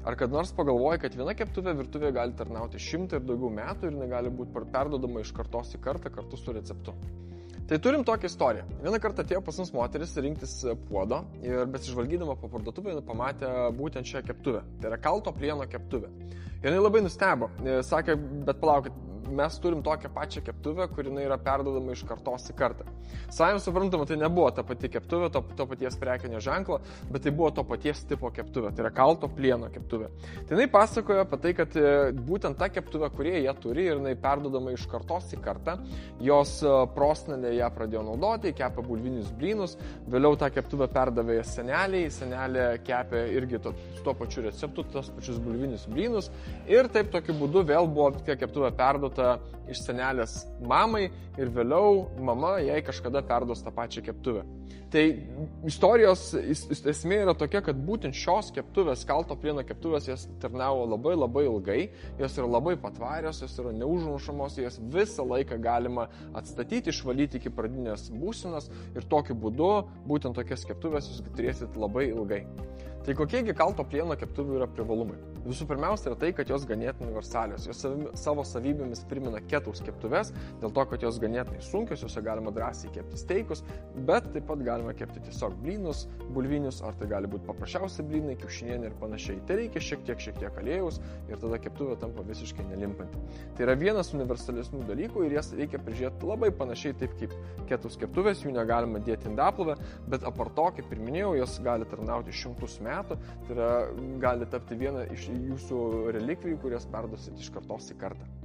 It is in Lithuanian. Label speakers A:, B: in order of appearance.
A: Ar kad nors pagalvoji, kad viena keptuvė virtuvėje gali tarnauti 100 ir daugiau metų ir jinai gali būti perdodama iš kartos į kartą kartu su receptu? Tai turim tokią istoriją. Vieną kartą atėjo pas mus moteris rinktis puodo ir besižvalgydama po parduotuvę pamatė būtent šią keptuvę. Tai yra kalto plieno keptuvė. Ir jinai labai nustebo. Sakė, bet palaukit, mes turim tokią pačią keptuvę, kur jinai yra perdodama iš kartos į kartą. Savim suprantama, tai nebuvo ta pati keptuvė, to paties prekinio ženklo, bet tai buvo to paties tipo keptuvė, tai yra kalto plieno keptuvė. Tai jinai pasakojo apie tai, kad būtent ta keptuvė, kurie jie turi ir jinai perdodama iš kartos į kartą, jos prosnelė ją pradėjo naudoti, kepė bulvinius blynus, vėliau tą keptuvę perdavė seneliai, senelė kepė irgi su tuo pačiu receptu, tos pačius bulvinius blynus ir taip tokiu būdu vėl buvo ta keptuvė perduota iš senelės mamai ir vėliau mama jai kažkada perduos tą pačią keptuvę. Tai istorijos esmė yra tokia, kad būtent šios keptuvės, kalto plieno keptuvės, jas tarnavo labai labai ilgai, jos yra labai patvarios, jos yra neužmušamos, jas visą laiką galima atstatyti, išvalyti iki pradinės būsenos ir tokiu būdu būtent tokias keptuvės jūs turėsit labai ilgai. Tai kokiegi kalto plieno keptuvių yra privalumai? Visų pirmiausia yra tai, kad jos ganėtinai universalios. Jos savo savybėmis primena ketaus keptuves, dėl to, kad jos ganėtinai sunkios, jose galima drąsiai kepti steikus, bet taip pat galima kepti tiesiog blynus, bulvinius, ar tai gali būti paprasčiausi blynai, kiaušinienė ir panašiai. Tai reikia šiek tiek aliejaus ir tada keptuvė tampa visiškai nelimpanti. Tai yra vienas universalesnių dalykų ir jas reikia prižiūrėti labai panašiai taip kaip ketaus keptuvės, jų negalima dėti indaplovę, bet apart to, kaip ir minėjau, jos gali tarnauti 100 metų, tai yra gali tapti viena iš jūsų relikvijų, kurias perduosit iš kartos į kartą.